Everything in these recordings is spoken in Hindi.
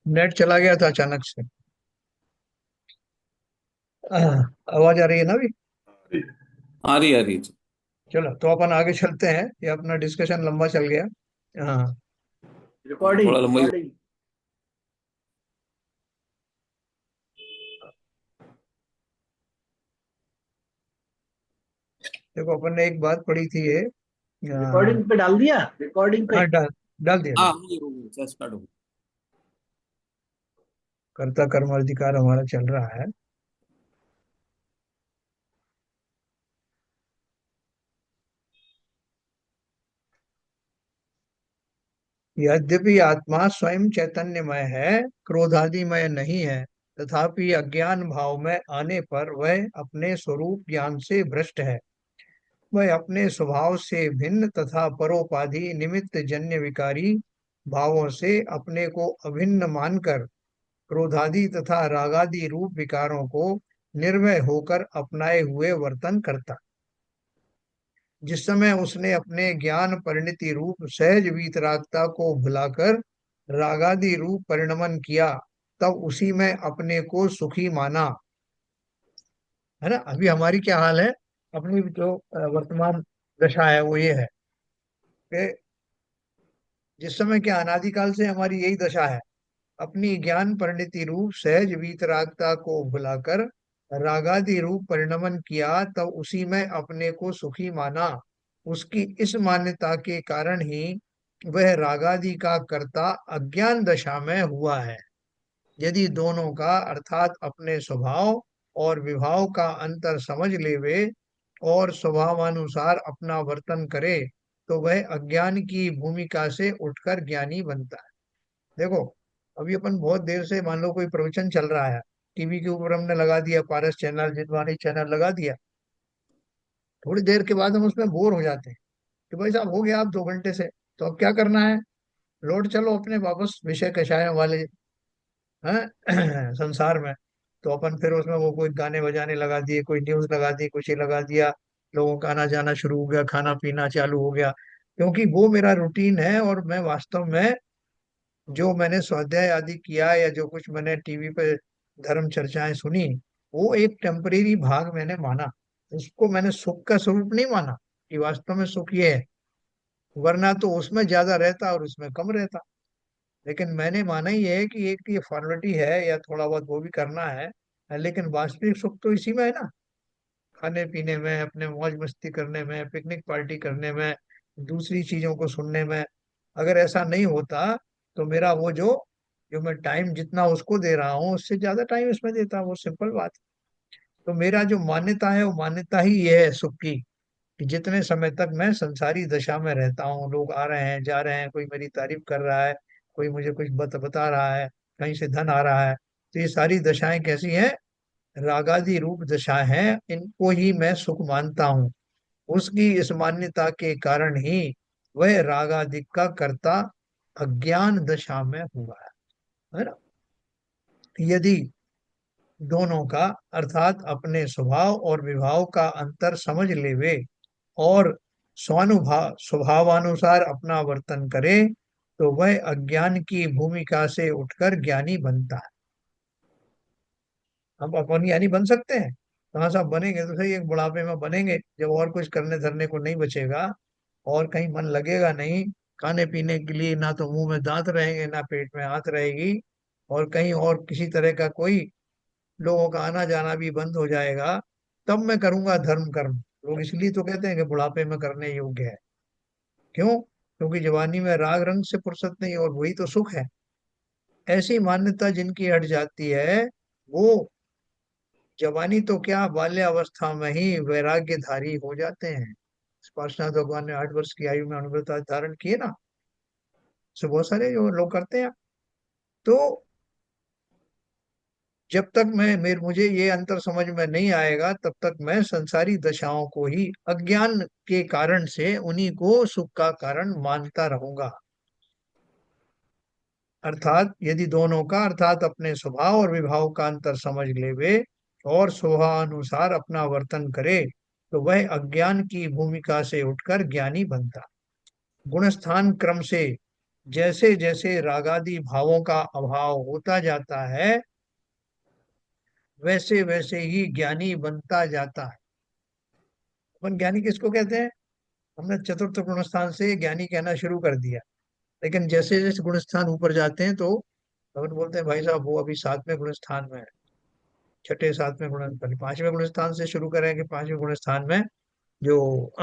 नेट चला गया था अचानक से। आवाज आ रही है ना अभी? आ रही जी। चलो तो अपन आगे चलते हैं, ये अपना डिस्कशन लंबा चल गया। हाँ। थोड़ा रिकॉर्डिंग लंबा ही। रिकॉर्डिंग। देखो अपन ने एक बात पढ़ी थी ये। हाँ। रिकॉर्डिंग पे डाल दिया, रिकॉर्डिंग पे। हाँ, डाल डाल दिया हाँ डाल। हो गया स्टार्ट हो गया। कर्ता कर्म अधिकार हमारा चल रहा है। यद्यपि आत्मा स्वयं चैतन्यमय है, क्रोधादिमय नहीं है, तथापि अज्ञान भाव में आने पर वह अपने स्वरूप ज्ञान से भ्रष्ट है। वह अपने स्वभाव से भिन्न तथा परोपाधि निमित्त जन्य विकारी भावों से अपने को अभिन्न मानकर क्रोधादि तथा रागादि रूप विकारों को निर्भय होकर अपनाए हुए वर्तन करता। जिस समय उसने अपने ज्ञान परिणति रूप सहज वीतरागता को भुलाकर रागादि रूप परिणमन किया, तब उसी में अपने को सुखी माना। है ना? अभी हमारी क्या हाल है? अपनी जो वर्तमान दशा है वो ये है कि जिस समय के अनादिकाल से हमारी यही दशा है। अपनी ज्ञान परिणति रूप सहज वीतरागता को भुलाकर रागादि रूप परिणमन किया, तब उसी में अपने को सुखी माना। उसकी इस मान्यता के कारण ही वह रागादि का कर्ता अज्ञान दशा में हुआ है। यदि दोनों का अर्थात अपने स्वभाव और विभाव का अंतर समझ लेवे और स्वभावानुसार अपना वर्तन करे, तो वह अज्ञान की भूमिका से उठकर ज्ञानी बनता है। देखो, अभी अपन बहुत देर से मान लो कोई प्रवचन चल रहा है, टीवी के ऊपर हमने लगा दिया, पारस चैनल जितवानी चैनल लगा दिया। थोड़ी देर के बाद हम उसमें बोर हो जाते हैं कि भाई साहब हो गया आप 2 घंटे से, तो अब क्या करना है? लौट चलो अपने वापस विषय कषायों वाले हैं संसार में। तो अपन फिर उसमें वो कोई गाने बजाने लगा दिए, कोई न्यूज लगा दी, कुछ ये लगा दिया। लोगों का आना जाना शुरू हो गया, खाना पीना चालू हो गया, क्योंकि वो मेरा रूटीन है। और मैं वास्तव में जो मैंने स्वाध्याय आदि किया या जो कुछ मैंने टीवी पे धर्म चर्चाएं सुनी, वो एक टेम्परेरी भाग मैंने माना। उसको मैंने सुख का स्वरूप नहीं माना कि वास्तव में सुख ये है, वरना तो उसमें ज्यादा रहता और उसमें कम रहता। लेकिन मैंने माना ही है कि एक ये फॉर्मेलिटी है या थोड़ा बहुत वो भी करना है, लेकिन वास्तविक सुख तो इसी में है ना। खाने पीने में, अपने मौज मस्ती करने में, पिकनिक पार्टी करने में, दूसरी चीजों को सुनने में। अगर ऐसा नहीं होता तो मेरा वो जो जो मैं टाइम जितना उसको दे रहा हूँ उससे ज्यादा टाइम इसमें देता, वो सिंपल बात है। तो मेरा जो मान्यता है वो मान्यता ही ये है सुख की, कि जितने समय तक मैं संसारी दशा में रहता हूँ, लोग आ रहे हैं जा रहे हैं, कोई मेरी तारीफ कर रहा है, कोई मुझे कुछ बता रहा है, कहीं से धन आ रहा है, तो ये सारी दशाएं कैसी हैं? रागादि रूप दशा है, इनको ही मैं सुख मानता हूँ। उसकी इस मान्यता के कारण ही वह रागादि का कर्ता अज्ञान दशा में हुआ है ना? यदि दोनों का अर्थात अपने स्वभाव और विभाव का अंतर समझ लेवे और स्वानुभाव स्वभावानुसार अपना वर्तन करे, तो वह अज्ञान की भूमिका से उठकर ज्ञानी बनता है। हम अपन ज्ञानी बन सकते हैं? कहाँ साहब बनेंगे तो सही, एक बुढ़ापे में बनेंगे जब और कुछ करने धरने को नहीं बचेगा और कहीं मन लगेगा नहीं। खाने पीने के लिए ना तो मुंह में दांत रहेंगे ना पेट में हाथ रहेगी, और कहीं और किसी तरह का कोई लोगों का आना जाना भी बंद हो जाएगा। तब मैं करूंगा धर्म कर्म। लोग इसलिए तो कहते हैं कि बुढ़ापे में करने योग्य है। क्यों? क्योंकि जवानी में राग रंग से फुर्सत नहीं, और वही तो सुख है। ऐसी मान्यता जिनकी हट जाती है, वो जवानी तो क्या, बाल्यावस्था में ही वैराग्यधारी हो जाते हैं। स्पर्शनाथ भगवान ने 8 वर्ष की आयु में अनुव्रत धारण किए ना, सो बहुत सारे जो लोग करते हैं। तो जब तक मैं मेरे मुझे ये अंतर समझ में नहीं आएगा, तब तक मैं संसारी दशाओं को ही अज्ञान के कारण से उन्हीं को सुख का कारण मानता रहूंगा। अर्थात यदि दोनों का अर्थात अपने स्वभाव और विभाव का अंतर समझ लेवे और स्वभावानुसार अपना वर्तन करे, तो वह अज्ञान की भूमिका से उठकर ज्ञानी बनता। गुणस्थान क्रम से जैसे जैसे रागादि भावों का अभाव होता जाता है, वैसे वैसे ही ज्ञानी बनता जाता है। अपन ज्ञानी किसको कहते हैं? हमने चतुर्थ गुणस्थान से ज्ञानी कहना शुरू कर दिया, लेकिन जैसे जैसे गुणस्थान ऊपर जाते हैं तो अपन बोलते हैं भाई साहब वो अभी सातवें गुणस्थान में है, छठे सातवें गुण, पहले पांचवें गुणस्थान से शुरू करें कि पांचवें गुणस्थान में जो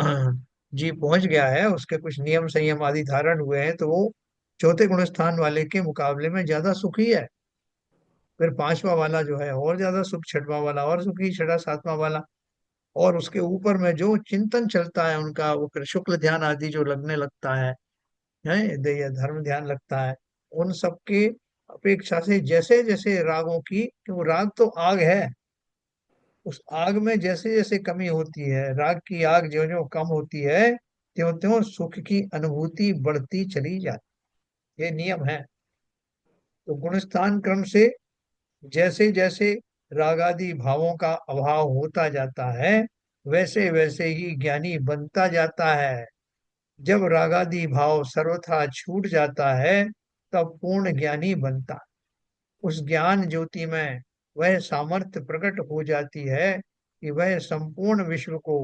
जीव पहुंच गया है, उसके कुछ नियम संयम आदि धारण हुए हैं, तो वो चौथे गुणस्थान वाले के मुकाबले में ज्यादा सुखी है। फिर पांचवा वाला जो है और ज्यादा सुख, छठवां वाला और सुखी, छठा सातवां वाला। और उसके ऊपर में जो चिंतन चलता है उनका, वो फिर शुक्ल ध्यान आदि जो लगने लगता है ये धर्म ध्यान लगता है, उन सब के अपेक्षा से जैसे जैसे रागों की, कि वो राग तो आग है, उस आग में जैसे जैसे कमी होती है, राग की आग ज्यो ज्यो कम होती है, त्यों त्यों सुख की अनुभूति बढ़ती चली जाती। ये नियम है। तो गुणस्थान क्रम से जैसे जैसे रागादि भावों का अभाव होता जाता है, वैसे वैसे ही ज्ञानी बनता जाता है। जब रागादि भाव सर्वथा छूट जाता है, तब पूर्ण ज्ञानी बनता। उस ज्ञान ज्योति में वह सामर्थ्य प्रकट हो जाती है कि वह संपूर्ण विश्व को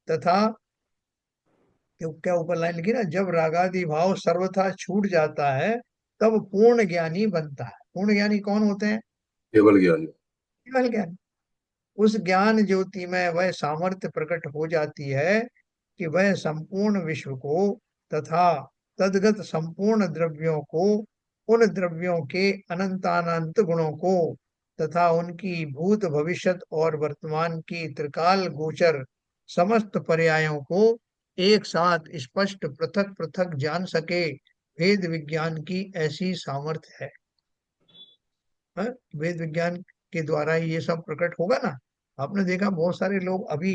तथा, क्यों क्या ऊपर लाइन लिखी ना, जब रागादि भाव सर्वथा छूट जाता है तब पूर्ण ज्ञानी बनता है। पूर्ण ज्ञानी कौन होते हैं? केवल ज्ञानी। केवल ज्ञानी। उस ज्ञान ज्योति में वह सामर्थ्य प्रकट हो जाती है कि वह संपूर्ण विश्व को तथा तद्गत संपूर्ण द्रव्यों को, उन द्रव्यों के अनंतानंत गुणों को तथा उनकी भूत भविष्यत और वर्तमान की त्रिकाल गोचर समस्त पर्यायों को एक साथ स्पष्ट पृथक पृथक जान सके। वेद विज्ञान की ऐसी सामर्थ्य है। हाँ? वेद विज्ञान के द्वारा ही ये सब प्रकट होगा ना। आपने देखा बहुत सारे लोग अभी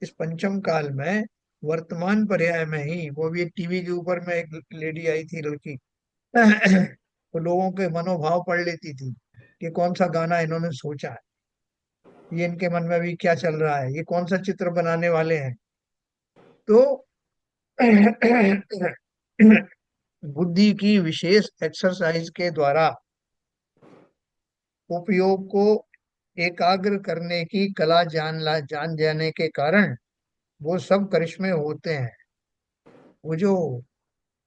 इस पंचम काल में, वर्तमान पर्याय में ही, वो भी एक टीवी के ऊपर में एक लेडी आई थी, लड़की तो लोगों के मनोभाव पढ़ लेती थी कि कौन सा गाना इन्होंने सोचा है, ये इनके मन में भी क्या चल रहा है, ये कौन सा चित्र बनाने वाले हैं। तो बुद्धि की विशेष एक्सरसाइज के द्वारा उपयोग को एकाग्र करने की कला जान जाने के कारण वो सब करिश्मे होते हैं। वो जो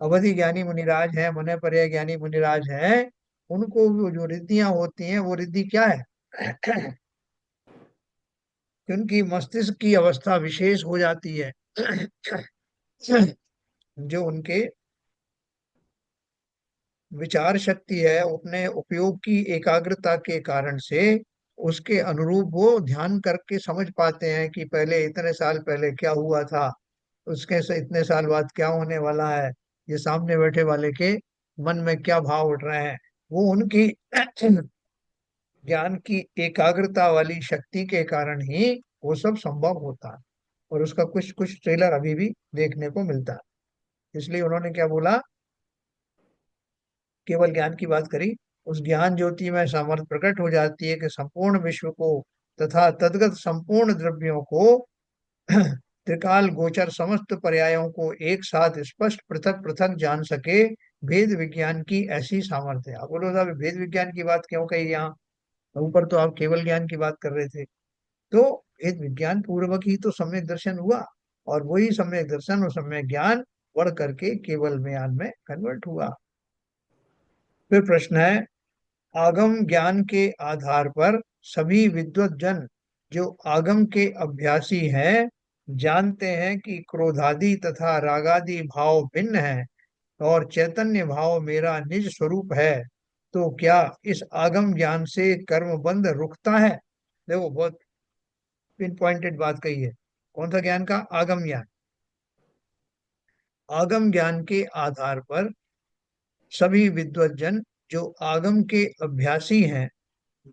अवधि ज्ञानी मुनिराज हैं, मन पर्याय ज्ञानी मुनिराज हैं, उनको वो जो रिद्धियां होती हैं, वो रिद्धि क्या है? कि उनकी मस्तिष्क की अवस्था विशेष हो जाती है। जो उनके विचार शक्ति है, अपने उपयोग की एकाग्रता के कारण से उसके अनुरूप वो ध्यान करके समझ पाते हैं कि पहले इतने साल पहले क्या हुआ था, उसके से इतने साल बाद क्या होने वाला है, ये सामने बैठे वाले के मन में क्या भाव उठ रहे हैं। वो उनकी ज्ञान की एकाग्रता वाली शक्ति के कारण ही वो सब संभव होता है। और उसका कुछ कुछ ट्रेलर अभी भी देखने को मिलता है। इसलिए उन्होंने क्या बोला, केवल ज्ञान की बात करी। उस ज्ञान ज्योति में सामर्थ्य प्रकट हो जाती है कि संपूर्ण विश्व को तथा तद्गत संपूर्ण द्रव्यों को त्रिकाल गोचर समस्त पर्यायों को एक साथ स्पष्ट पृथक पृथक जान सके। भेद विज्ञान की ऐसी सामर्थ्य है। आप बोलो साहब भेद विज्ञान की बात क्यों कही यहाँ? ऊपर तो आप केवल ज्ञान की बात कर रहे थे। तो भेद विज्ञान पूर्वक ही तो सम्यक दर्शन हुआ, और वही सम्यक दर्शन और सम्यक ज्ञान बढ़ करके केवल ज्ञान में कन्वर्ट हुआ। फिर प्रश्न है, आगम ज्ञान के आधार पर सभी विद्वत जन जो आगम के अभ्यासी हैं, जानते हैं कि क्रोधादि तथा रागादि भाव भिन्न है और चैतन्य भाव मेरा निज स्वरूप है। तो क्या इस आगम ज्ञान से कर्म बंध रुकता है? देखो बहुत पिन पॉइंटेड बात कही है। कौन सा ज्ञान का? आगम ज्ञान। आगम ज्ञान के आधार पर सभी विद्वत जन जो आगम के अभ्यासी हैं,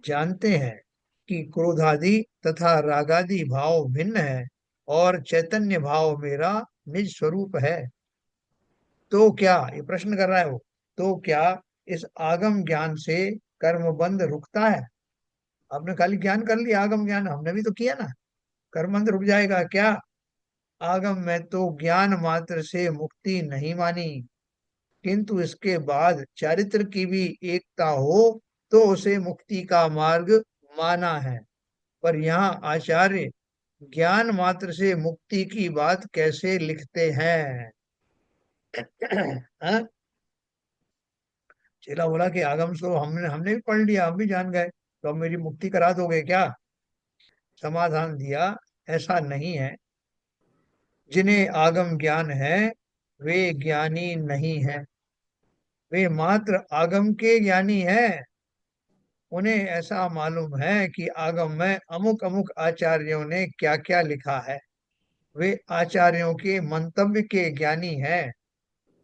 जानते हैं कि क्रोधादि तथा रागादि भाव भिन्न है और चैतन्य भाव मेरा निज स्वरूप है। तो क्या, ये प्रश्न कर रहा है वो, तो क्या इस आगम ज्ञान से कर्म बंध रुकता है? आपने खाली ज्ञान कर लिया, आगम ज्ञान हमने भी तो किया ना। कर्म बंध रुक जाएगा क्या? आगम में तो ज्ञान मात्र से मुक्ति नहीं मानी, किंतु इसके बाद चारित्र की भी एकता हो तो उसे मुक्ति का मार्ग माना है। पर यहाँ आचार्य ज्ञान मात्र से मुक्ति की बात कैसे लिखते हैं? हाँ? चेला बोला कि आगम तो हमने हमने भी पढ़ लिया, हम भी जान गए, तो अब मेरी मुक्ति करा दोगे क्या? समाधान दिया, ऐसा नहीं है। जिन्हें आगम ज्ञान है वे ज्ञानी नहीं है, वे मात्र आगम के ज्ञानी है। उन्हें ऐसा मालूम है कि आगम में अमुक अमुक आचार्यों ने क्या क्या लिखा है। वे आचार्यों के मंतव्य के ज्ञानी हैं,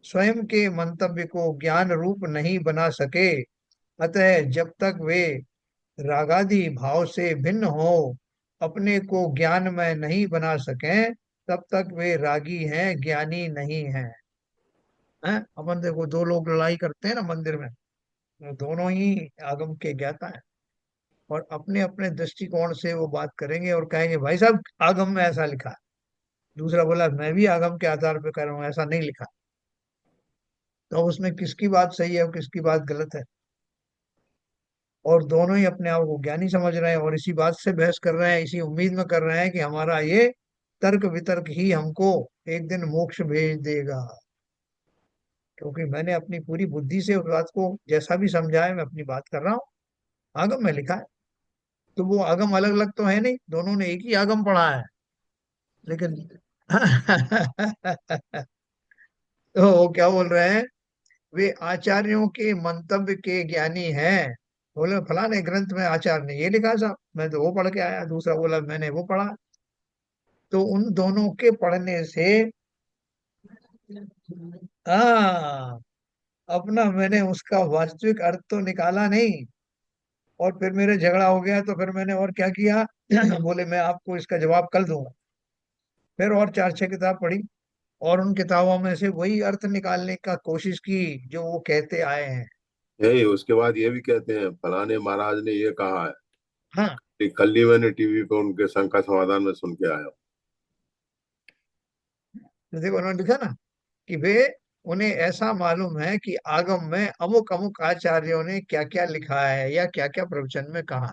स्वयं के मंतव्य को ज्ञान रूप नहीं बना सके। अतः जब तक वे रागादि भाव से भिन्न हो अपने को ज्ञान में नहीं बना सकें, तब तक वे रागी हैं, ज्ञानी नहीं हैं। हैं? अपन देखो, दो लोग लड़ाई करते हैं ना मंदिर में, तो दोनों ही आगम के ज्ञाता हैं, और अपने अपने दृष्टिकोण से वो बात करेंगे और कहेंगे भाई साहब आगम में ऐसा लिखा है। दूसरा बोला मैं भी आगम के आधार पर कर रहा हूँ, ऐसा नहीं लिखा। तो अब उसमें किसकी बात सही है और किसकी बात गलत है? और दोनों ही अपने आप को ज्ञानी समझ रहे हैं और इसी बात से बहस कर रहे हैं, इसी उम्मीद में कर रहे हैं कि हमारा ये तर्क वितर्क ही हमको एक दिन मोक्ष भेज देगा। क्योंकि मैंने अपनी पूरी बुद्धि से उस बात को जैसा भी समझा है, मैं अपनी बात कर रहा हूँ, आगम में लिखा है। तो वो आगम अलग अलग तो है नहीं, दोनों ने एक ही आगम पढ़ा है, लेकिन तो वो क्या बोल रहे हैं, वे आचार्यों के मंतव्य के ज्ञानी हैं। बोले फलाने ग्रंथ में आचार्य ने ये लिखा साहब, मैं तो वो पढ़ के आया। दूसरा बोला मैंने वो पढ़ा। तो उन दोनों के पढ़ने से, हाँ, अपना मैंने उसका वास्तविक अर्थ तो निकाला नहीं, और फिर मेरे झगड़ा हो गया, तो फिर मैंने और क्या किया बोले मैं आपको इसका जवाब कल दूंगा। फिर और चार छह किताब पढ़ी, और उन किताबों में से वही अर्थ निकालने का कोशिश की जो वो कहते आए हैं। है। उसके बाद ये भी कहते हैं फलाने महाराज ने ये कहा है हाँ, कि कल ही मैंने टीवी पे उनके शंका समाधान में सुन के आया हूँ। तो देखो उन्होंने लिखा ना कि वे, उन्हें ऐसा मालूम है कि आगम में अमुक अमुक आचार्यों ने क्या क्या लिखा है या क्या क्या प्रवचन में कहा।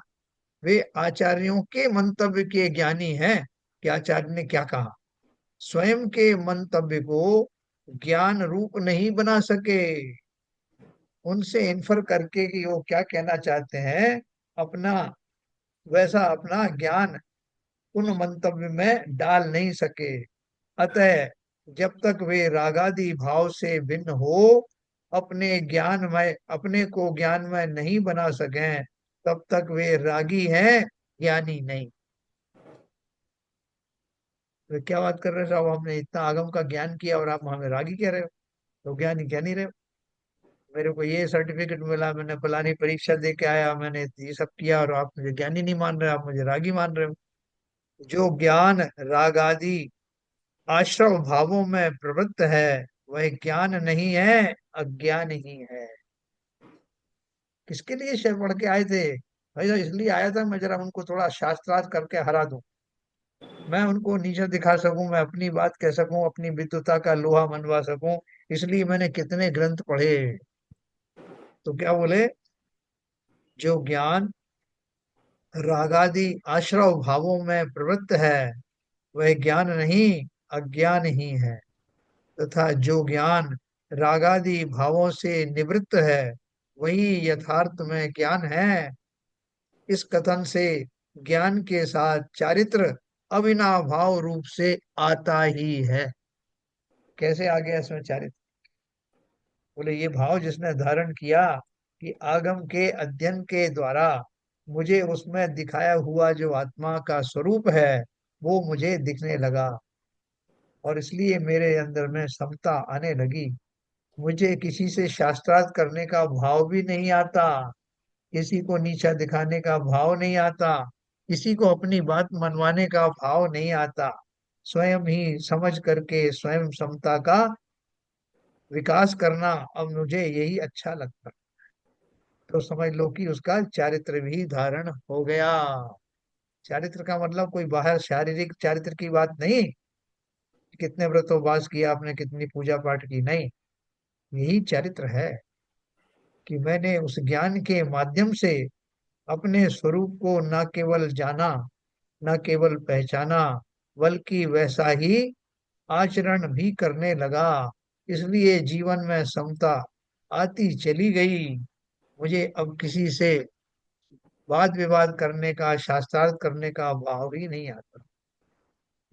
वे आचार्यों के मंतव्य के ज्ञानी हैं कि आचार्य ने क्या कहा, स्वयं के मंतव्य को ज्ञान रूप नहीं बना सके। उनसे इन्फर करके कि वो क्या कहना चाहते हैं, अपना वैसा अपना ज्ञान उन मंतव्य में डाल नहीं सके। अतः जब तक वे रागादि भाव से भिन्न हो अपने को ज्ञान में नहीं बना सके, तब तक वे रागी हैं, ज्ञानी नहीं। वे क्या बात कर रहे हो साहब, हमने इतना आगम का ज्ञान किया और आप हमें रागी कह रहे हो? तो ज्ञानी कह नहीं रहे हो? मेरे को ये सर्टिफिकेट मिला, मैंने फलानी परीक्षा दे के आया, मैंने ये सब किया, और आप मुझे ज्ञानी नहीं मान रहे, आप मुझे रागी मान रहे हो। जो ज्ञान राग आदि आश्रव भावों में प्रवृत्त है वह ज्ञान नहीं है, अज्ञान ही है। किसके लिए शेर पढ़ के आए थे भाई साहब? इसलिए आया था मैं जरा उनको थोड़ा शास्त्रार्थ करके हरा दूं, मैं उनको नीचा दिखा सकूं, मैं अपनी बात कह सकूं, अपनी विद्वता का लोहा मनवा सकूं। इसलिए मैंने कितने ग्रंथ पढ़े। तो क्या बोले, जो ज्ञान रागादि आश्रव भावों में प्रवृत्त है वह ज्ञान नहीं, अज्ञान ही है। तथा जो ज्ञान रागादि भावों से निवृत्त है वही यथार्थ में ज्ञान है। इस कथन से ज्ञान के साथ चारित्र अविनाभाव रूप से आता ही है। कैसे आ गया इसमें चारित्र? बोले ये भाव जिसने धारण किया कि आगम के अध्ययन के द्वारा मुझे उसमें दिखाया हुआ जो आत्मा का स्वरूप है वो मुझे दिखने लगा, और इसलिए मेरे अंदर में समता आने लगी। मुझे किसी से शास्त्रार्थ करने का भाव भी नहीं आता, किसी को नीचा दिखाने का भाव नहीं आता, किसी को अपनी बात मनवाने का भाव नहीं आता। स्वयं ही समझ करके स्वयं समता का विकास करना अब मुझे यही अच्छा लगता। तो समझ लो कि उसका चारित्र भी धारण हो गया। चारित्र का मतलब कोई बाहर शारीरिक चारित्र की बात नहीं, कितने व्रतोपवास किया आपने, कितनी पूजा पाठ की, नहीं। यही चरित्र है कि मैंने उस ज्ञान के माध्यम से अपने स्वरूप को न केवल जाना, न केवल पहचाना, बल्कि वैसा ही आचरण भी करने लगा। इसलिए जीवन में समता आती चली गई। मुझे अब किसी से वाद विवाद करने का, शास्त्रार्थ करने का भाव ही नहीं आता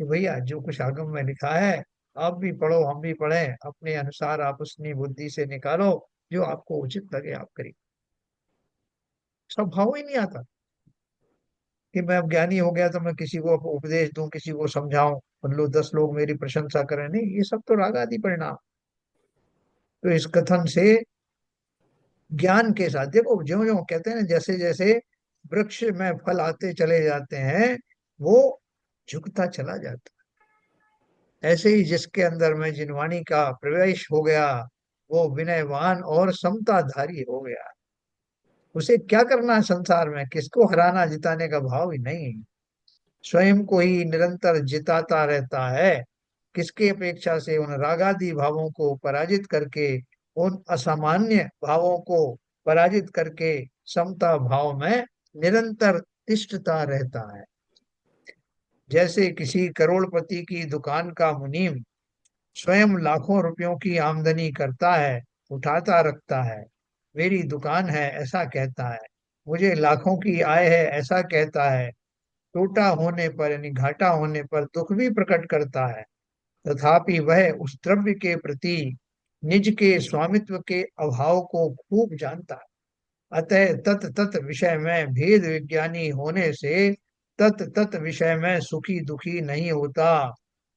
कि भैया जो कुछ आगम में लिखा है आप भी पढ़ो, हम भी पढ़ें, अपने अनुसार आप अपनी बुद्धि से निकालो, जो आपको उचित लगे आप करिए। सब भाव ही नहीं आता कि मैं अब ज्ञानी हो गया तो मैं किसी को उपदेश दूं, किसी को समझाऊं, और लो 10 लोग मेरी प्रशंसा करें। नहीं, ये सब तो राग आदि परिणाम। तो इस कथन से ज्ञान के साथ देखो, ज्यो ज्यो कहते हैं ना, जैसे जैसे वृक्ष में फल आते चले जाते हैं वो झुकता चला जाता है, ऐसे ही जिसके अंदर में जिनवाणी का प्रवेश हो गया वो विनयवान और समताधारी हो गया। उसे क्या करना है संसार में, किसको हराना जिताने का भाव ही नहीं, स्वयं को ही निरंतर जिताता रहता है। किसकी अपेक्षा से, उन रागादि भावों को पराजित करके, उन असामान्य भावों को पराजित करके समता भाव में निरंतर तिष्ठता रहता है। जैसे किसी करोड़पति की दुकान का मुनीम स्वयं लाखों रुपयों की आमदनी करता है, उठाता रखता है, मेरी दुकान है ऐसा कहता है, मुझे लाखों की आय है ऐसा कहता है, टूटा होने पर यानी घाटा होने पर दुख भी प्रकट करता है, तथापि वह उस द्रव्य के प्रति निज के स्वामित्व के अभाव को खूब जानता है। अतः तत् तत् विषय में भेद विज्ञानी होने से तत् तत् विषय में सुखी दुखी नहीं होता।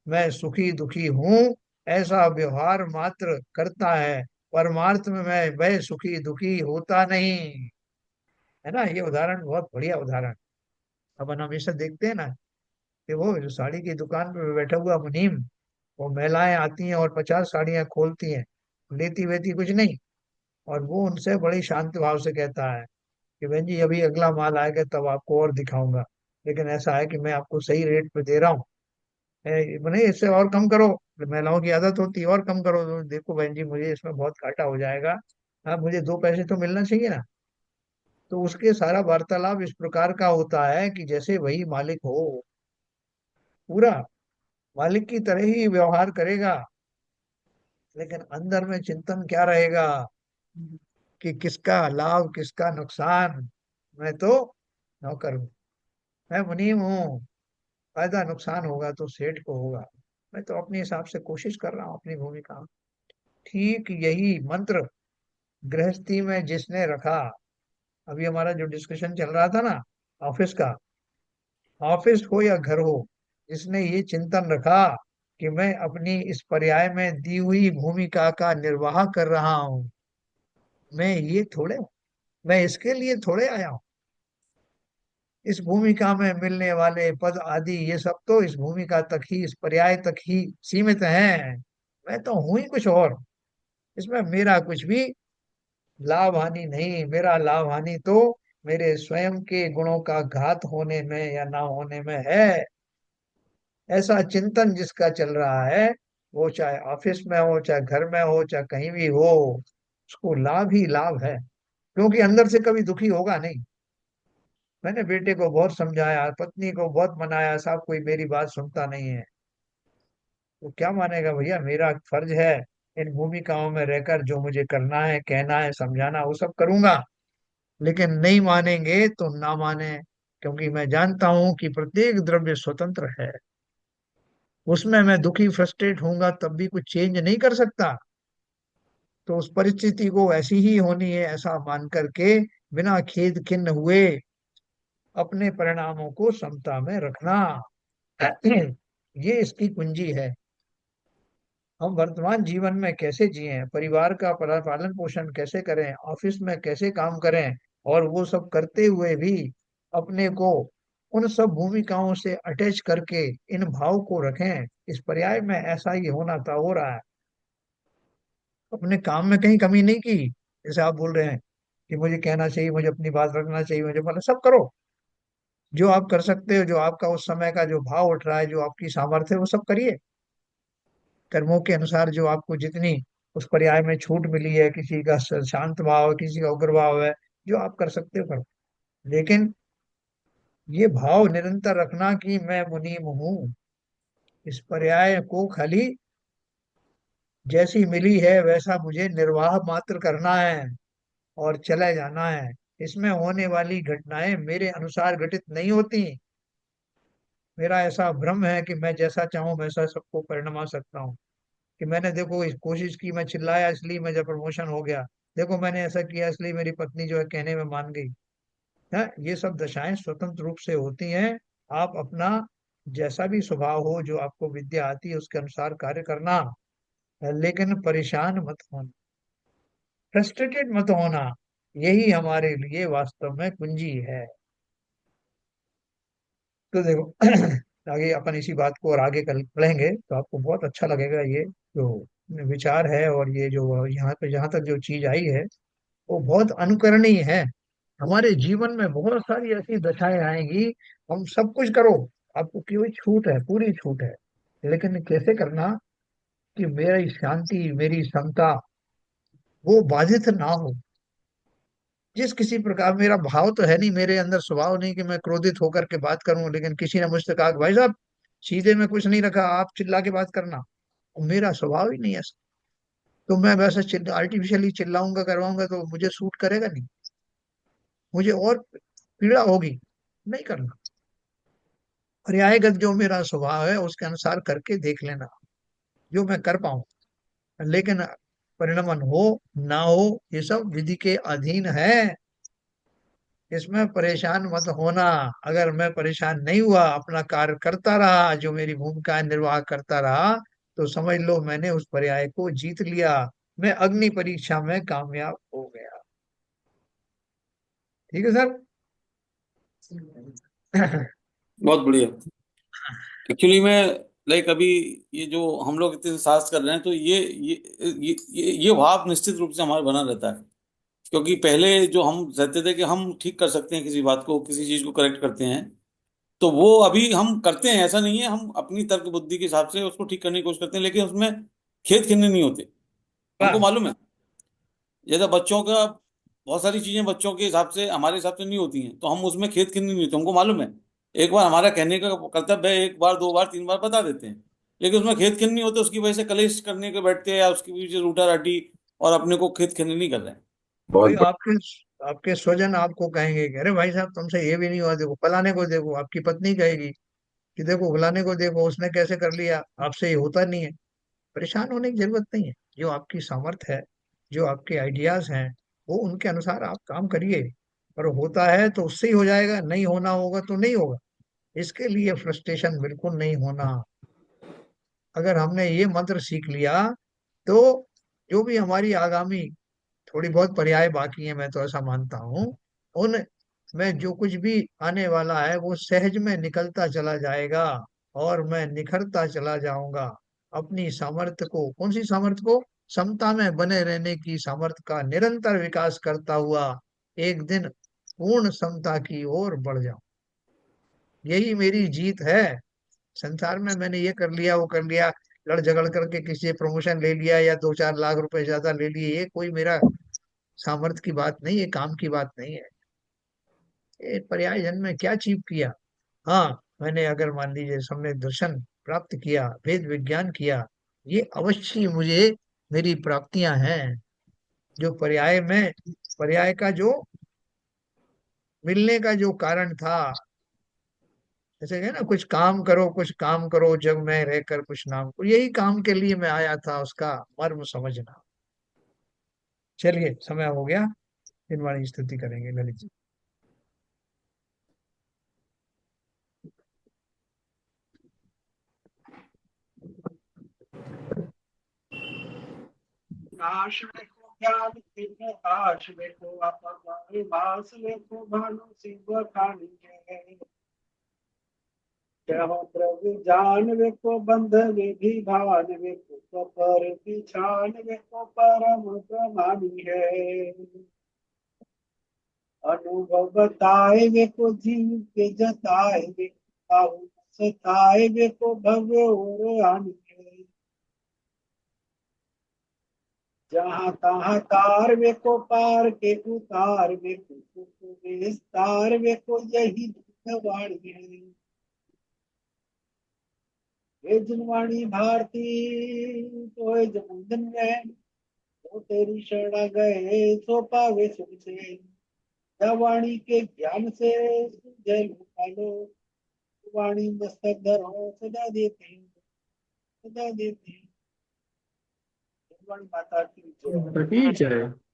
मैं सुखी दुखी हूँ ऐसा व्यवहार मात्र करता है, परमार्थ में मैं वह सुखी दुखी होता नहीं। है ना, ये उदाहरण बहुत बढ़िया उदाहरण। अपन हमेशा देखते हैं ना कि वो जो साड़ी की दुकान पे बैठा हुआ मुनीम, वो महिलाएं आती हैं और 50 साड़ियां खोलती हैं, लेती वेती कुछ नहीं, और वो उनसे बड़ी शांत भाव से कहता है कि बहन जी अभी अगला माल आएगा तब आपको और दिखाऊंगा, लेकिन ऐसा है कि मैं आपको सही रेट पे दे रहा हूँ, नहीं इससे और कम करो। महिलाओं की आदत होती है और कम करो, तो देखो बहन जी मुझे इसमें बहुत घाटा हो जाएगा, हाँ मुझे 2 पैसे तो मिलना चाहिए ना। तो उसके सारा वार्तालाप इस प्रकार का होता है कि जैसे वही मालिक हो, पूरा मालिक की तरह ही व्यवहार करेगा, लेकिन अंदर में चिंतन क्या रहेगा कि किसका लाभ किसका नुकसान। मैं तो नौकर हूँ, मैं मुनीम हूँ, फायदा नुकसान होगा तो सेठ को होगा, मैं तो अपने हिसाब से कोशिश कर रहा हूँ अपनी भूमिका। ठीक यही मंत्र गृहस्थी में जिसने रखा, अभी हमारा जो डिस्कशन चल रहा था ना ऑफिस का, ऑफिस हो या घर हो, जिसने ये चिंतन रखा कि मैं अपनी इस पर्याय में दी हुई भूमिका का निर्वाह कर रहा हूँ, मैं ये थोड़े हूँ, मैं इसके लिए थोड़े आया हूँ, इस भूमिका में मिलने वाले पद आदि ये सब तो इस भूमिका तक ही, इस पर्याय तक ही सीमित हैं, मैं तो हूं ही कुछ और, इसमें मेरा कुछ भी लाभ हानि नहीं। मेरा लाभ हानि तो मेरे स्वयं के गुणों का घात होने में या ना होने में है। ऐसा चिंतन जिसका चल रहा है, वो चाहे ऑफिस में हो, चाहे घर में हो, चाहे कहीं भी हो, उसको लाभ ही लाभ है, क्योंकि अंदर से कभी दुखी होगा नहीं। मैंने बेटे को बहुत समझाया, पत्नी को बहुत मनाया, साहब कोई मेरी बात सुनता नहीं है, तो क्या मानेगा भैया, मेरा फर्ज है इन भूमिकाओं में रहकर जो मुझे करना है, कहना है, समझाना, वो सब करूंगा। लेकिन नहीं मानेंगे तो ना माने, क्योंकि मैं जानता हूं कि प्रत्येक द्रव्य स्वतंत्र है, उसमें मैं दुखी फ्रस्ट्रेट होऊंगा तब भी कुछ चेंज नहीं कर सकता। तो उस परिस्थिति को ऐसी ही होनी है ऐसा मान करके बिना खेद खिन्न हुए अपने परिणामों को समता में रखना, ये इसकी कुंजी है। हम वर्तमान जीवन में कैसे जिए, परिवार का पालन पोषण कैसे करें, ऑफिस में कैसे काम करें, और वो सब करते हुए भी अपने को उन सब भूमिकाओं से अटैच करके इन भाव को रखें। इस पर्याय में ऐसा ही होना था, हो रहा है। अपने काम में कहीं कमी नहीं की, जैसे आप बोल रहे हैं कि मुझे कहना चाहिए, मुझे अपनी बात रखना चाहिए, मुझे मतलब सब करो जो आप कर सकते हो, जो आपका उस समय का जो भाव उठ रहा है, जो आपकी सामर्थ्य है वो सब करिए। कर्मों के अनुसार जो आपको जितनी उस पर्याय में छूट मिली है, किसी का शांत भाव है, किसी का उग्र भाव है, जो आप कर सकते हो करो। लेकिन ये भाव निरंतर रखना कि मैं मुनीम हूँ, इस पर्याय को खाली जैसी मिली है वैसा मुझे निर्वाह मात्र करना है और चले जाना है। इसमें होने वाली घटनाएं मेरे अनुसार घटित नहीं होती। मेरा ऐसा भ्रम है कि मैं जैसा चाहूं वैसा सबको परिणमा सकता हूँ, कि मैंने देखो इस कोशिश की, मैं चिल्लाया इसलिए मेरा प्रमोशन हो गया, देखो मैंने ऐसा किया इसलिए मेरी पत्नी जो है कहने में मान गई है। ये सब दशाएं स्वतंत्र रूप से होती हैं। आप अपना जैसा भी स्वभाव हो, जो आपको विद्या आती है उसके अनुसार कार्य करना, लेकिन परेशान मत होना, फ्रस्ट्रेटेड मत होना। यही हमारे लिए वास्तव में कुंजी है। तो देखो आगे अपन इसी बात को और आगे कल पढ़ेंगे तो आपको बहुत अच्छा लगेगा। ये जो विचार है और ये जो यहाँ पे जहाँ तक जो चीज आई है वो बहुत अनुकरणीय है। हमारे जीवन में बहुत सारी ऐसी दशाएं आएंगी, हम सब कुछ करो, आपको कोई छूट है, पूरी छूट है, लेकिन कैसे करना कि मेरी शांति, मेरी समता वो बाधित ना हो। जिस किसी प्रकार, मेरा भाव तो है नहीं, मेरे अंदर स्वभाव नहीं कि मैं क्रोधित होकर के बात करूं, लेकिन किसी ने मुझसे कहा कि भाई साहब सीधे में कुछ नहीं रखा, आप चिल्ला के बात करना, और मेरा स्वभाव ही नहीं है ऐसा। तो मैं वैसे आर्टिफिशियली चिल्लाऊंगा करवाऊंगा तो मुझे सूट करेगा नहीं, मुझे और पीड़ा होगी, नहीं करना। पर्यायगत जो मेरा स्वभाव है उसके अनुसार करके देख लेना, जो मैं कर पाऊं। लेकिन परिणमन हो ना हो ये सब विधि के अधीन है, इसमें परेशान मत होना। अगर मैं परेशान नहीं हुआ, अपना कार्य करता रहा, जो मेरी भूमिका निर्वाह करता रहा, तो समझ लो मैंने उस पर्याय को जीत लिया, मैं अग्नि परीक्षा में कामयाब हो गया। ठीक है सर। बहुत बढ़िया। एक्चुअली में लाइक अभी ये जो हम लोग इतने साहस कर रहे हैं तो ये भाव निश्चित रूप से हमारा बना रहता है। क्योंकि पहले जो हम रहते थे कि हम ठीक कर सकते हैं किसी बात को, किसी चीज को करेक्ट करते हैं, तो वो अभी हम करते हैं, ऐसा नहीं है, हम अपनी तर्क बुद्धि के हिसाब से उसको ठीक करने की कोशिश करते हैं, लेकिन उसमें खेद खिन्ने नहीं होते। हमको वाह। मालूम है, जैसे बच्चों का बहुत सारी चीजें बच्चों के हिसाब से हमारे हिसाब से नहीं होती हैं, तो हम उसमें खेद खिन्नी नहीं होते, हमको मालूम है। एक बार हमारा कहने का कर्तव्य है, एक बार दो बार तीन बार बता देते हैं, लेकिन उसमें खेद खिन्नी नहीं होते, उसकी वजह से कलेश करने के बैठते हैं या उसके पीछे रूठा राठी, और अपने को खेद खिन्नी नहीं कर रहे हैं। भाई बहुत आपके आपके स्वजन आपको कहेंगे कि अरे भाई साहब तुमसे ये भी नहीं हुआ, देखो फलाने को देखो, आपकी पत्नी कहेगी कि देखो फलाने को देखो उसने कैसे कर लिया, आपसे ये होता नहीं है। परेशान होने की जरूरत नहीं है। जो आपकी सामर्थ्य है, जो आपके आइडियाज हैं, वो उनके अनुसार आप काम करिए। और होता है तो उससे ही हो जाएगा, नहीं होना होगा तो नहीं होगा। इसके लिए फ्रस्ट्रेशन बिल्कुल नहीं होना। अगर हमने ये मंत्र सीख लिया तो जो भी हमारी आगामी थोड़ी बहुत पर्याय बाकी है, मैं तो ऐसा मानता हूँ, उन में जो कुछ भी आने वाला है वो सहज में निकलता चला जाएगा, और मैं निखरता चला जाऊंगा। अपनी सामर्थ्य को, कौन सी सामर्थ्य को, समता में बने रहने की सामर्थ्य का निरंतर विकास करता हुआ एक दिन पूर्ण समता की ओर बढ़ जाऊं। यही मेरी जीत है। संसार में मैंने ये कर लिया वो कर लिया, लड़ झगड़ करके किसी से प्रमोशन ले लिया या 2-4 लाख रुपए ज्यादा ले लिए, ये कोई मेरा सामर्थ्य की बात नहीं है, काम की बात नहीं है। ये पर्याय जन्म में क्या अचीव किया? हाँ, मैंने अगर मान लीजिए सम्यक दर्शन प्राप्त किया, वेद विज्ञान किया, ये अवश्य मुझे मेरी प्राप्तियां हैं। जो पर्याय में, पर्याय का जो मिलने का जो कारण था, जैसे है ना, कुछ काम करो कुछ काम करो जग में रहकर कुछ नाम को, यही काम के लिए मैं आया था, उसका मर्म समझना। चलिए समय हो गया, दिन वाली स्तुति करेंगे ललित जी। आश देखो ज्ञान तिन्ह आश देखो अपमाय मास देखो भानु सिंह खानी है। जहाँ प्रभु जान देखो बंध विधि भान देखो तो पर पिछान देखो परम प्रमाणी है। अनुभव बताए देखो जीव के जताए देखो काहू सताए देखो भव्य और आनी है। जहाँ तहाँ तार वे को पार के उतार वे को सुख विस्तार वे को यही वाणी है। हे जनवाणी भारती तो जमुंदन में तो तेरी शरण गए सो पावे सुख से। या वाणी के ज्ञान से जय लो वाणी मस्तक धरो सदा देते हैं, सदा देते हैं। वाणी माता की जय। ठीक है।